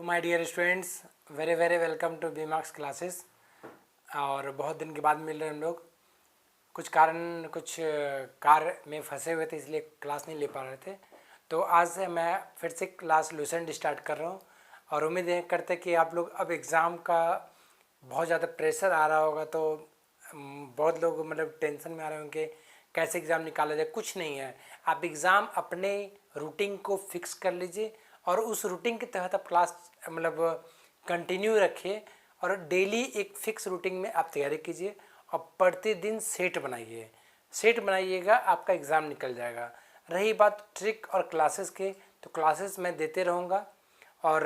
My dear students, very very welcome to B marks classes. और बहुत दिन के बाद मिल रहे हैं हम लोग। कुछ कार्य में फंसे हुए थे, इसलिए क्लास नहीं ले पा रहे थे। तो आज से मैं फिर से क्लास लूसेंट स्टार्ट कर रहा हूँ और उम्मीद करते कि आप लोग अब एग्ज़ाम का बहुत ज़्यादा प्रेशर आ रहा होगा, तो बहुत लोग मतलब टेंशन में आ रहे होंगे कैसे एग्ज़ाम निकाला जाए। कुछ नहीं है, आप एग्ज़ाम अपने रूटीन को फिक्स कर लीजिए और उस रूटीन के तहत आप क्लास मतलब कंटिन्यू रखिए और डेली एक फिक्स रूटीन में आप तैयारी कीजिए और प्रतिदिन सेट बनाइएगा, आपका एग्ज़ाम निकल जाएगा। रही बात ट्रिक और क्लासेस के, तो क्लासेस मैं देते रहूँगा और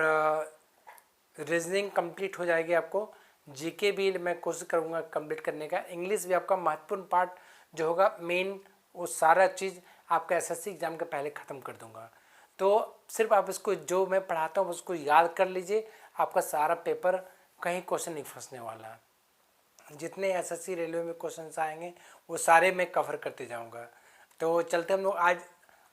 रीजनिंग कंप्लीट हो जाएगी। आपको जीके भी मैं कोशिश करूँगा कंप्लीट करने का। इंग्लिश भी आपका महत्वपूर्ण पार्ट जो होगा मेन, वो सारा चीज़ आपका एसएससी एग्ज़ाम के पहले ख़त्म कर दूँगा। तो सिर्फ आप इसको जो मैं पढ़ाता हूँ उसको याद कर लीजिए, आपका सारा पेपर कहीं क्वेश्चन नहीं फंसने वाला। जितने एसएससी रेलवे में क्वेश्चन आएंगे वो सारे मैं कवर करते जाऊँगा। तो चलते हम लोग आज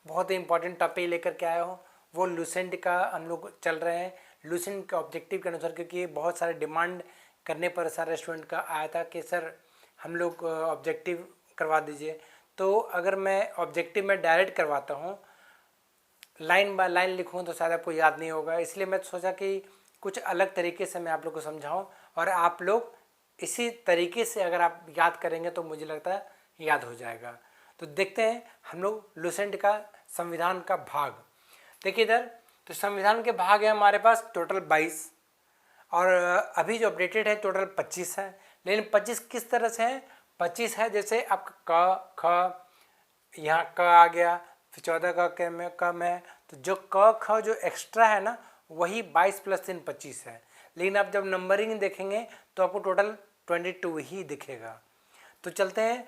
बहुत ही इंपॉर्टेंट टॉपिक लेकर के आया हूँ, वो लूसेंट का हम लोग चल रहे हैं। लूसेंट के ऑब्जेक्टिव के अनुसार, क्योंकि बहुत सारे डिमांड करने पर सारे स्टूडेंट का आया था कि सर हम लोग ऑब्जेक्टिव करवा दीजिए। तो अगर मैं ऑब्जेक्टिव में डायरेक्ट करवाता हूँ, लाइन बाय लाइन लिखूँ तो शायद आपको याद नहीं होगा, इसलिए मैं सोचा कि कुछ अलग तरीके से मैं आप लोग को समझाऊँ और आप लोग इसी तरीके से अगर आप याद करेंगे तो मुझे लगता है याद हो जाएगा। तो देखते हैं हम लोग लूसेंट का संविधान का भाग। देखिए इधर, तो संविधान के भाग है हमारे पास टोटल 22 और अभी जो अपडेटेड है टोटल 25 है। लेकिन 25 किस तरह से है? 25 है जैसे आपका क ख, यहाँ क आ गया, फिर 14 का कम है, तो जो क ख जो एक्स्ट्रा है ना वही 22 + 3 25 है। लेकिन आप जब नंबरिंग देखेंगे तो आपको टोटल 22 ही दिखेगा। तो चलते हैं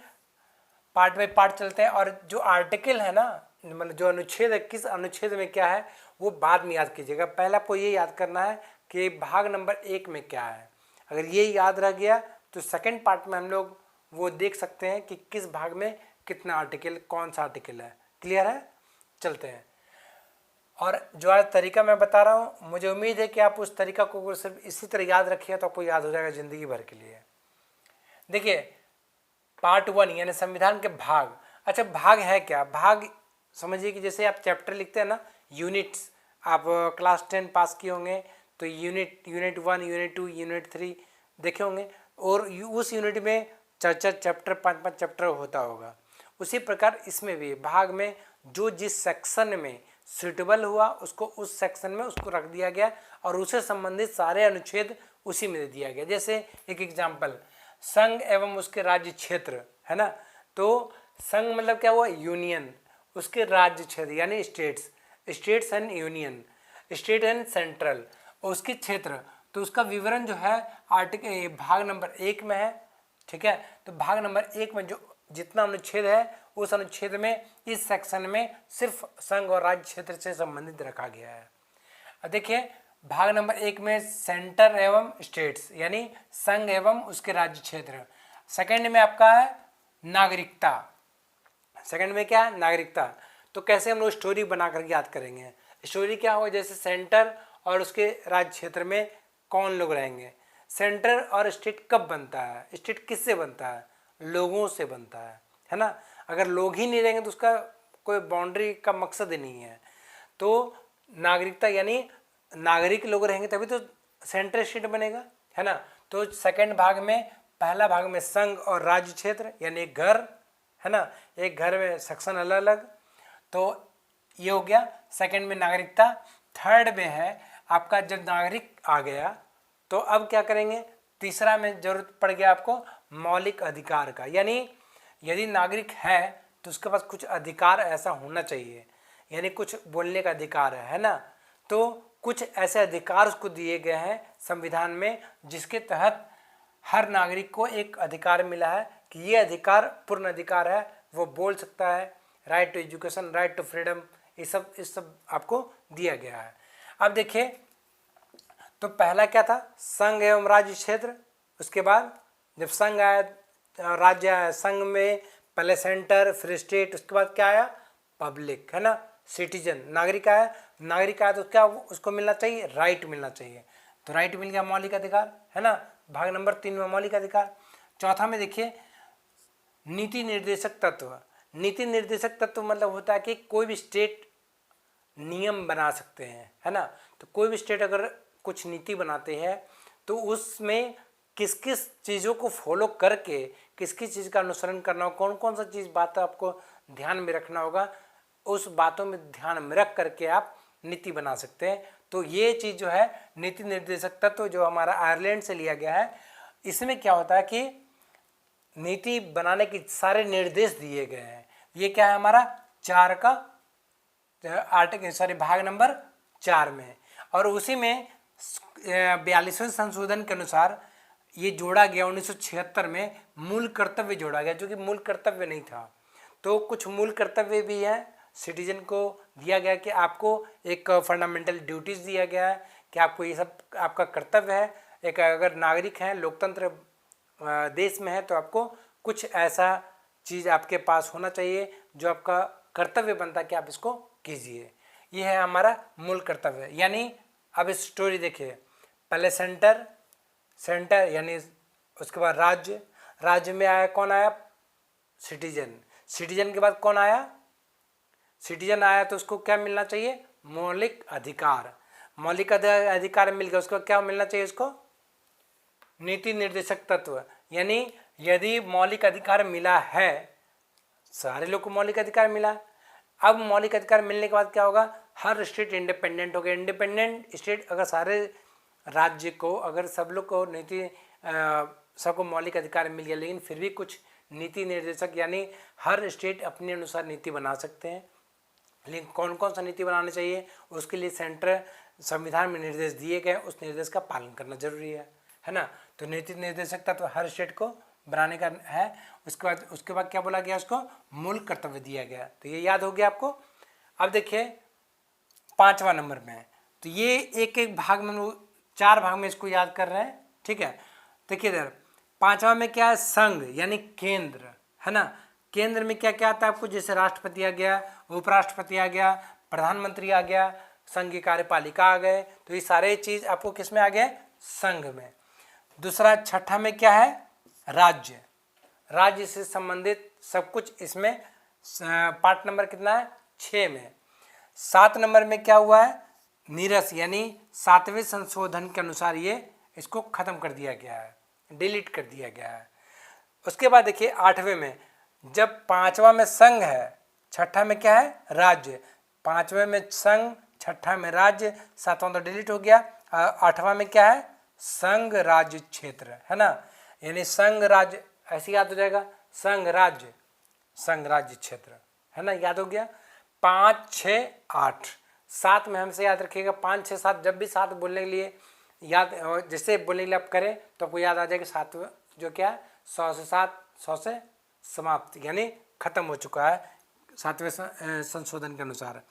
पार्ट बाय पार्ट चलते हैं। और जो आर्टिकल है ना, मतलब जो अनुच्छेद है, किस अनुच्छेद में क्या है वो बाद में याद कीजिएगा। पहले आपको ये याद करना है कि भाग नंबर 1 में क्या है। अगर ये याद रह गया तो सेकंड पार्ट में हम लोग वो देख सकते हैं कि किस भाग में कितना आर्टिकल, कौन सा आर्टिकल है। क्लियर है? चलते हैं। और जो आज तरीका मैं बता रहा हूँ, मुझे उम्मीद है कि आप उस तरीका को सिर्फ इसी तरह याद रखिए तो आपको याद हो जाएगा ज़िंदगी भर के लिए। देखिए पार्ट 1 यानी संविधान के भाग। अच्छा, भाग है क्या? भाग समझिए कि जैसे आप चैप्टर लिखते हैं ना, यूनिट्स, आप क्लास 10 पास किए होंगे तो यूनिट 1, यूनिट 2, यूनिट 3 देखे होंगे और उस यूनिट में 4 चैप्टर, 5 चैप्टर होता होगा। उसी प्रकार इसमें भी भाग में जो जिस सेक्शन में सूटेबल हुआ उसको उस सेक्शन में उसको रख दिया गया और उससे संबंधित सारे अनुच्छेद उसी में दे दिया गया। जैसे एक एग्जाम्पल, संघ एवं उसके राज्य क्षेत्र है ना, तो संघ मतलब क्या हुआ? यूनियन। उसके राज्य क्षेत्र यानी states and union, state and central, और उसके क्षेत्र, तो उसका विवरण जो है आर्टिकल भाग नंबर 1 में है। ठीक है, तो भाग नंबर 1 में जो जितना अनुच्छेद है उस अनुच्छेद में इस सेक्शन में सिर्फ संघ और राज्य क्षेत्र से संबंधित रखा गया है। देखिए भाग नंबर 1 में सेंटर एवं स्टेट्स यानी संघ एवं उसके राज्य क्षेत्र। सेकंड में आपका है नागरिकता। सेकंड में क्या है? नागरिकता। तो कैसे हम लोग स्टोरी बनाकर याद करेंगे? स्टोरी क्या होगा? जैसे सेंटर और उसके राज्य क्षेत्र में कौन लोग रहेंगे। सेंटर और स्टेट कब बनता है? स्टेट किससे बनता है? लोगों से बनता है ना। अगर लोग ही नहीं रहेंगे तो उसका कोई बाउंड्री का मकसद ही नहीं है। तो नागरिकता यानी नागरिक लोग रहेंगे तभी तो सेंटर स्टेट बनेगा, है ना। तो सेकंड भाग में, पहला भाग में संघ और राज्य क्षेत्र यानी एक घर, है ना, एक घर में सेक्शन अलग अलग, तो ये हो गया। सेकंड में नागरिकता। थर्ड में है आपका जब नागरिक आ गया तो अब क्या करेंगे? तीसरा में जरूरत पड़ गया आपको मौलिक अधिकार का, यानी यदि नागरिक है तो उसके पास कुछ अधिकार ऐसा होना चाहिए, यानी कुछ बोलने का अधिकार है ना। तो कुछ ऐसे अधिकार उसको दिए गए हैं संविधान में जिसके तहत हर नागरिक को एक अधिकार मिला है कि ये अधिकार पूर्ण अधिकार है, वो बोल सकता है। Right to education, right to freedom, इस सब आपको दिया गया है। अब देखिए, तो पहला क्या था? संघ एवं राज्य क्षेत्र। उसके बाद जब संघ आया, राज्य आया, संघ में पहले सेंटर, फिर स्टेट, उसके बाद क्या आया? पब्लिक, है ना, सिटीजन, नागरिक आया। नागरिक आया तो क्या उसको मिलना चाहिए, राइट मिलना चाहिए। तो राइट मिल गया, मौलिक अधिकार, है ना। भाग नंबर 3 में मौलिक अधिकार। चौथा में देखिए नीति निर्देशक तत्व। नीति निर्देशक तत्व मतलब होता है कि कोई भी स्टेट नियम बना सकते हैं, है ना। तो कोई भी स्टेट अगर कुछ नीति बनाते हैं तो उसमें किस किस चीज़ों को फॉलो करके किस किस चीज़ का अनुसरण करना होगा, कौन कौन सा चीज़ बात आपको ध्यान में रखना होगा, उस बातों में ध्यान में रख करके आप नीति बना सकते हैं। तो ये चीज़ जो है नीति निर्देशक तत्व जो हमारा आयरलैंड से लिया गया है, इसमें क्या होता है कि नीति बनाने के सारे निर्देश दिए गए हैं। ये क्या है हमारा 4 का भाग नंबर 4 में। और उसी में 42वें संशोधन के अनुसार ये जोड़ा गया 1976 में मूल कर्तव्य जोड़ा गया, जो कि मूल कर्तव्य नहीं था। तो कुछ मूल कर्तव्य भी हैं, सिटीजन को दिया गया कि आपको एक फंडामेंटल ड्यूटीज़ दिया गया है कि आपको ये सब आपका कर्तव्य है। एक अगर नागरिक हैं, लोकतंत्र देश में है, तो आपको कुछ ऐसा चीज़ आपके पास होना चाहिए जो आपका कर्तव्य बनता है कि आप इसको कीजिए। ये है हमारा मूल कर्तव्य। यानी अब इस स्टोरी देखिए, पहले सेंटर यानी उसके बाद राज्य में आया कौन आया, सिटीजन के बाद कौन आया, सिटीजन आया तो उसको क्या मिलना चाहिए, मौलिक अधिकार मिल गया। उसको क्या मिलना चाहिए, उसको नीति निर्देशक तत्व। यानी यदि मौलिक अधिकार मिला है, सारे लोग को मौलिक अधिकार मिला, अब मौलिक अधिकार मिलने के बाद क्या होगा, हर स्टेट इंडिपेंडेंट हो गया। इंडिपेंडेंट स्टेट अगर सारे राज्य को, अगर सब लोग को सबको मौलिक अधिकार मिल गया, लेकिन फिर भी कुछ नीति निर्देशक यानी हर स्टेट अपने अनुसार नीति बना सकते हैं। लेकिन कौन कौन सा नीति बनाना चाहिए, उसके लिए सेंटर संविधान में निर्देश दिए गए, उस निर्देश का पालन करना जरूरी है ना। तो नीति निर्देशक तत्व हर स्टेट को बनाने का है। उसके बाद क्या बोला गया, उसको मूल कर्तव्य दिया गया। तो ये याद हो गया आपको। अब देखिए 5वां नंबर में, तो ये एक एक भाग में 4 भाग में इसको याद कर रहे हैं, ठीक है। देखिए इधर 5वां में क्या है, संघ यानी केंद्र, है ना। केंद्र में क्या क्या आता है आपको, जैसे राष्ट्रपति आ गया, उपराष्ट्रपति आ गया, प्रधानमंत्री आ गया, संघीय कार्यपालिका आ गए। तो ये सारे चीज आपको किस में आ गए, संघ में। दूसरा 6ठा में क्या है, राज्य से संबंधित सब कुछ इसमें पार्ट नंबर कितना है, 6 में। 7 नंबर में क्या हुआ है, नीरस यानी 7वें संशोधन के अनुसार ये इसको खत्म कर दिया गया है, डिलीट कर दिया गया है। उसके बाद देखिए 8वें में, जब 5वां में संघ है, 6ठा में क्या है, राज्य। 5वें में संघ, 6ठा में राज्य, 7वां तो डिलीट हो गया। 8वां में क्या है, संघ राज्य क्षेत्र, है ना। यानी संघ राज्य ऐसे याद हो जाएगा, संघ राज्य क्षेत्र, है ना, याद हो गया। 5, 6, 8, 7 में हमसे याद रखिएगा 5, 6, 7। जब भी 7 बोलने के लिए याद, जैसे बोलने के लिए आप करें तो आपको याद आ जाएगा 7 जो क्या है, 100 से 7, 100 से समाप्त, यानी खत्म हो चुका है 7वें संशोधन के अनुसार।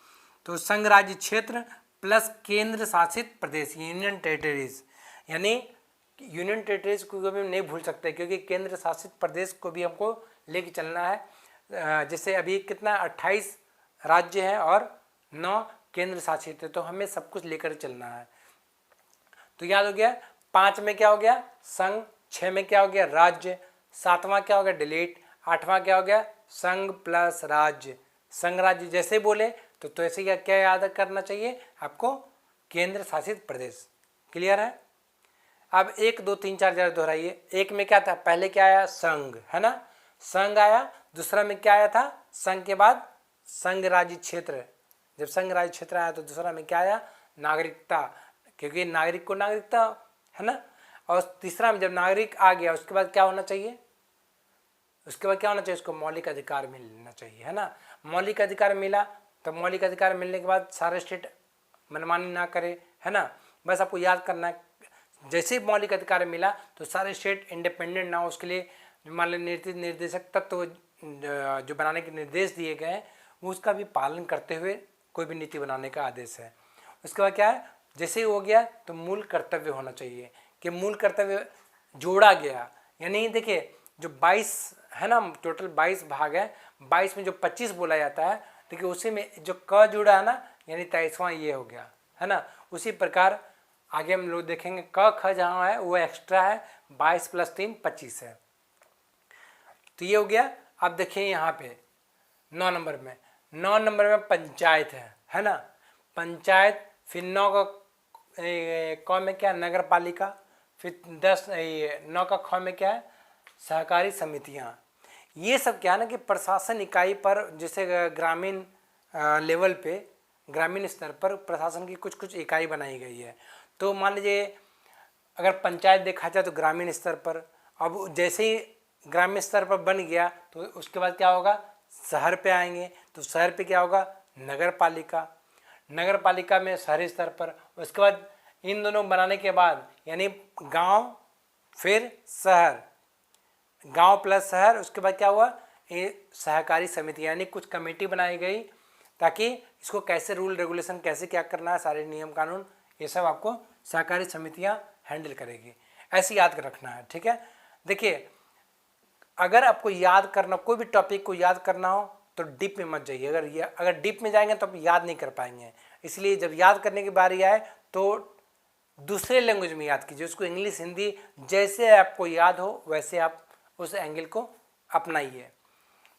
तो संघ राज्य क्षेत्र प्लस केंद्र शासित प्रदेश, यूनियन टेरिटरीज, यानी यूनियन टेरिटरीज को भी हम नहीं भूल सकते, क्योंकि केंद्र शासित प्रदेश को भी हमको लेके चलना है। जैसे अभी कितना 28 राज्य हैं और 9 केंद्र शासित है, तो हमें सब कुछ लेकर चलना है। तो याद हो गया। 5 में क्या हो गया, संघ। 6 में क्या हो गया, राज्य। 7वां क्या हो गया, डिलीट। 8वां क्या हो गया, संघ प्लस राज्य। संघ राज्य जैसे बोले तो ऐसे क्या याद करना चाहिए आपको, केंद्र शासित प्रदेश। क्लियर है। अब 1, 2, 3, 4 जरा दोहराइए। 1 में क्या था, पहले क्या आया, संघ, है ना, संघ आया। दूसरा में क्या आया था, संघ के बाद संघ राज्य क्षेत्र। जब संघ राज्य क्षेत्र आया तो दूसरा में क्या आया, नागरिकता, क्योंकि नागरिक को नागरिकता, है ना। और तीसरा में जब नागरिक आ गया उसके बाद क्या होना चाहिए, उसको मौलिक अधिकार मिलना चाहिए, है ना। मौलिक अधिकार मिला तो मौलिक अधिकार मिलने के बाद सारे स्टेट मनमानी ना करे, है ना। बस आपको याद करना है, जैसे मौलिक अधिकार मिला तो सारे स्टेट इंडिपेंडेंट ना हो, उसके लिए मान लो नीति निर्देशक तत्व जो बनाने के निर्देश दिए गए हैं उसका भी पालन करते हुए कोई भी नीति बनाने का आदेश है। उसके बाद क्या है, जैसे ही हो गया तो मूल कर्तव्य होना चाहिए, कि मूल कर्तव्य जोड़ा गया। यानी देखिए जो 22 है ना, टोटल 22 भाग है, 22 में जो 25 बोला जाता है, देखिए उसी में जो क जुड़ा है ना, यानी 23वां ये हो गया, है ना। उसी प्रकार आगे हम लोग देखेंगे क ख जहाँ है वो एक्स्ट्रा है, 22 + 3 25 है। तो ये हो गया। अब देखिए यहाँ पे 9 नंबर में, 9 नंबर में पंचायत है ना। पंचायत, फिर 9 का क में क्या, नगर पालिका, फिर 9 का ख में क्या है, सहकारी समितियाँ। ये सब क्या है ना कि प्रशासन इकाई पर, जैसे ग्रामीण लेवल पे, ग्रामीण स्तर पर प्रशासन की कुछ कुछ इकाई बनाई गई है। तो मान लीजिए अगर पंचायत देखा जाए तो ग्रामीण स्तर पर, अब जैसे ही ग्रामीण स्तर पर बन गया तो उसके बाद क्या होगा, शहर पे आएंगे। तो शहर पे क्या होगा, नगर पालिका, नगर पालिका में शहरी स्तर पर। उसके बाद इन दोनों बनाने के बाद यानी गांव फिर शहर, गांव प्लस शहर, उसके बाद क्या हुआ, ये सहकारी समिति यानी कुछ कमेटी बनाई गई ताकि इसको कैसे रूल रेगुलेशन कैसे क्या करना है, सारे नियम कानून ये सब आपको सहकारी समितियां हैंडल करेगी। ऐसे याद रखना है, ठीक है। देखिए अगर आपको याद करना, कोई भी टॉपिक को याद करना हो तो डीप में मत जाइए। अगर डीप में जाएंगे तो आप याद नहीं कर पाएंगे। इसलिए जब याद करने की बारी आए तो दूसरे लैंग्वेज में याद कीजिए उसको, इंग्लिश हिंदी जैसे आपको याद हो वैसे आप उस एंगल को अपनाइए।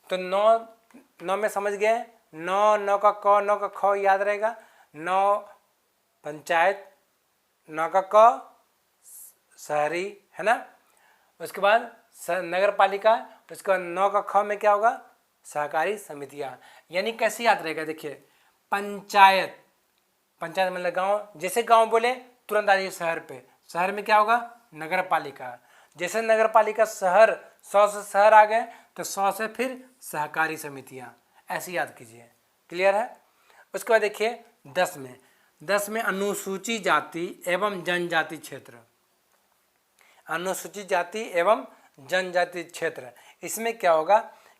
तो 9 में समझ गए, 9 का क 9 का ख याद रहेगा, 9 पंचायत, 9 का क शहरी, है ना। उसके बाद नगर पालिका, उसके बाद 9 का ख में क्या होगा, सहकारी समितियां। यानी कैसे याद रहेगा, देखिए पंचायत, पंचायत मतलब गांव, जैसे गांव बोले तुरंत आ जाइए शहर पे, शहर में क्या होगा, नगर पालिका। जैसे नगर पालिका शहर, 100 से शहर आ गए तो 100 से फिर सहकारी समितियां, ऐसे याद कीजिए। क्लियर है। उसके बाद देखिए 10 में अनुसूचित जाति एवं जनजाति क्षेत्र, अनुसूचित जाति एवं जनजाति क्षेत्र। इसमें क्या होगा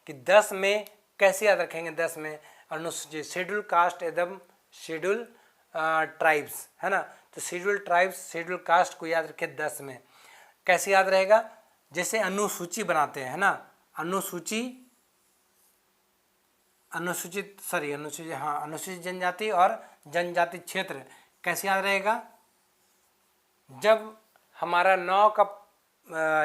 कि 10 में कैसे याद रखेंगे, 10 में अनुसूचित, शेड्यूल कास्ट एवं शेड्यूल ट्राइब्स, है ना। तो शेड्यूल ट्राइब्स शेड्यूल कास्ट को याद रखें 10 में। कैसे याद रहेगा, जैसे अनुसूची बनाते हैं, है ना, अनुसूचित जनजाति और जनजाति क्षेत्र। कैसे याद रहेगा, जब हमारा 9 का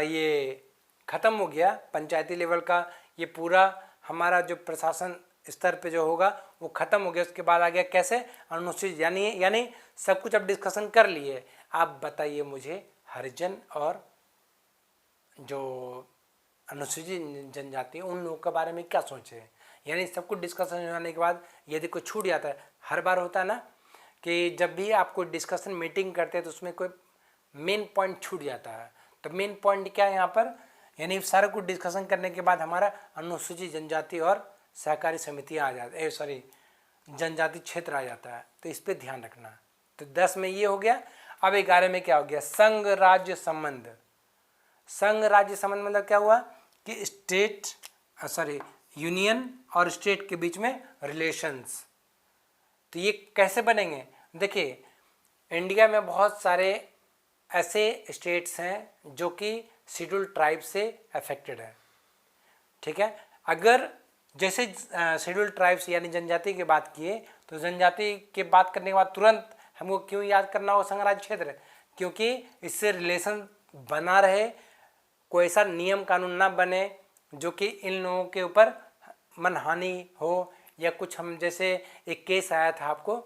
ये खत्म हो गया पंचायती लेवल का, ये पूरा हमारा जो प्रशासन स्तर पे जो होगा वो खत्म हो गया, उसके बाद आ गया कैसे, अनुसूचित, यानी सब कुछ अब डिस्कशन कर लिए। आप बताइए मुझे हरिजन और जो अनुसूचित जनजाति उन लोगों के बारे में क्या सोचे। यानी सब कुछ डिस्कशन होने के बाद यदि कोई छूट जाता है, हर बार होता है ना कि जब भी आप कोई डिस्कशन मीटिंग करते हैं तो उसमें कोई मेन पॉइंट छूट जाता है। तो मेन पॉइंट क्या है यहाँ पर, यानी सारा कुछ डिस्कशन करने के बाद हमारा अनुसूचित जनजाति और सहकारी समितियाँ आ जाती, जनजाति क्षेत्र आ जाता है। तो इस पर ध्यान रखना। तो 10 में ये हो गया। अब 11 में क्या हो गया, संघ राज्य संबंध। संघ राज्य संबंध मतलब क्या हुआ कि यूनियन और स्टेट के बीच में रिलेशंस। तो ये कैसे बनेंगे, देखिए इंडिया में बहुत सारे ऐसे स्टेट्स हैं जो कि शेड्यूल ट्राइब से अफेक्टेड है, ठीक है। अगर जैसे शेड्यूल ट्राइब्स यानी जनजाति की बात किए तो जनजाति की बात करने के बाद तुरंत हमको क्यों याद करना हो संघ राज्य क्षेत्र, क्योंकि इससे रिलेशन बना रहे, कोई ऐसा नियम कानून ना बने जो कि इन लोगों के ऊपर मनहानि हो या कुछ। हम जैसे एक केस आया था आपको,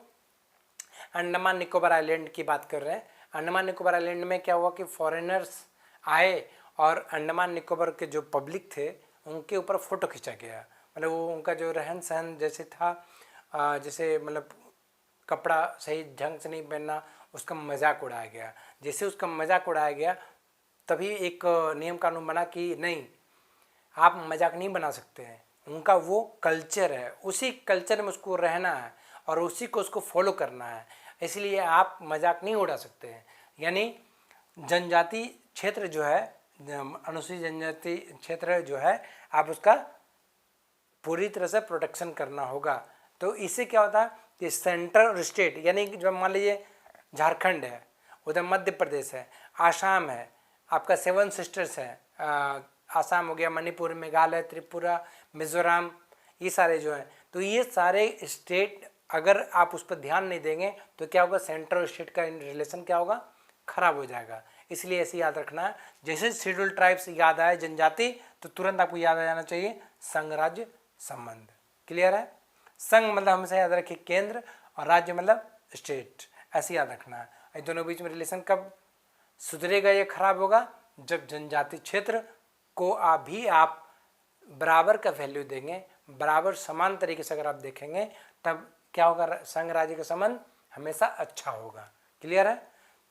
अंडमान निकोबार आइलैंड की बात कर रहे हैं। अंडमान निकोबार आइलैंड में क्या हुआ कि फॉरेनर्स आए और अंडमान निकोबार के जो पब्लिक थे उनके ऊपर फ़ोटो खींचा गया। मतलब वो उनका जो रहन सहन जैसे था, जैसे मतलब कपड़ा सही ढंग से नहीं पहनना, उसका मजाक उड़ाया गया। जैसे उसका मजाक उड़ाया गया तभी एक नियम कानून बना कि नहीं, आप मजाक नहीं बना सकते हैं, उनका वो कल्चर है, उसी कल्चर में उसको रहना है और उसी को उसको फॉलो करना है, इसलिए आप मजाक नहीं उड़ा सकते हैं। यानी जनजाति क्षेत्र जो है, अनुसूचित जनजाति क्षेत्र जो है, आप उसका पूरी तरह से प्रोटेक्शन करना होगा। तो इससे क्या होता है कि सेंट्रल और स्टेट, यानी जब मान लीजिए झारखंड है, उधर मध्य प्रदेश है, आसाम है, आपका 7 सिस्टर्स है, आसाम हो गया, मणिपुर, मेघालय, त्रिपुरा, मिजोरम, ये सारे जो हैं, तो ये सारे स्टेट अगर आप उस पर ध्यान नहीं देंगे तो क्या होगा, सेंटर और स्टेट का रिलेशन क्या होगा, खराब हो जाएगा। इसलिए ऐसे याद रखना है, जैसे शेड्यूल ट्राइब्स याद आए जनजाति तो तुरंत आपको याद आ जाना चाहिए संघ राज्य संबंध। क्लियर है? संघ मतलब हमेशा याद रखिए केंद्र, और राज्य मतलब स्टेट, ऐसे याद रखना है। इन दोनों के बीच में रिलेशन कब सुधरेगा या खराब होगा, जब जनजाति क्षेत्र को आप बराबर का वैल्यू देंगे, बराबर समान तरीके से अगर आप देखेंगे, तब क्या होगा, संघ राज्य का संबंध हमेशा अच्छा होगा। क्लियर है?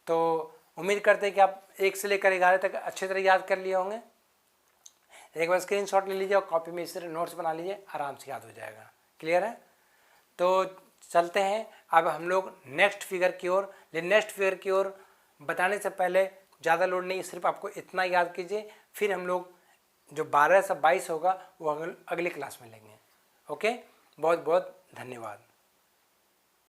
तो उम्मीद करते हैं कि आप 1 से लेकर 11 तक अच्छी तरह याद कर लिए होंगे। एक बार स्क्रीनशॉट ले लीजिए और कॉपी में इस तरह नोट्स बना लीजिए, आराम से याद हो जाएगा। क्लियर है? तो चलते हैं अब हम लोग नेक्स्ट फिगर की ओर। लेकिन नेक्स्ट फिगर की ओर बताने से पहले ज़्यादा लोड नहीं, सिर्फ आपको इतना याद कीजिए, फिर हम लोग जो 12 से 22 होगा वो अगली क्लास में लेंगे। ओके, बहुत बहुत धन्यवाद।